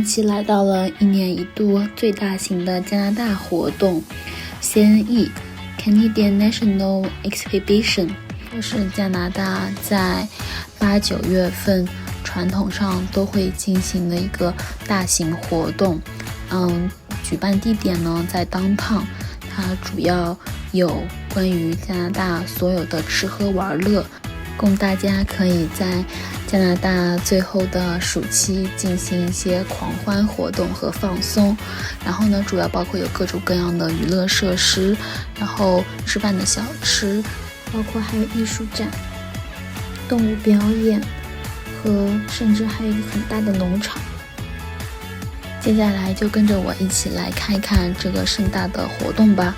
近期来到了一年一度最大型的加拿大活动 CNE Canadian National Exhibition， 这是加拿大在8、9月份传统上都会进行的一个大型活动。举办地点呢在 Downtown， 它主要有关于加拿大所有的吃喝玩乐，供大家可以在加拿大最后的暑期进行一些狂欢活动和放松。然后呢，主要包括有各种各样的娱乐设施，然后吃饭的小吃，包括还有艺术展、动物表演和甚至还有一个很大的农场。接下来就跟着我一起来看一看这个盛大的活动吧。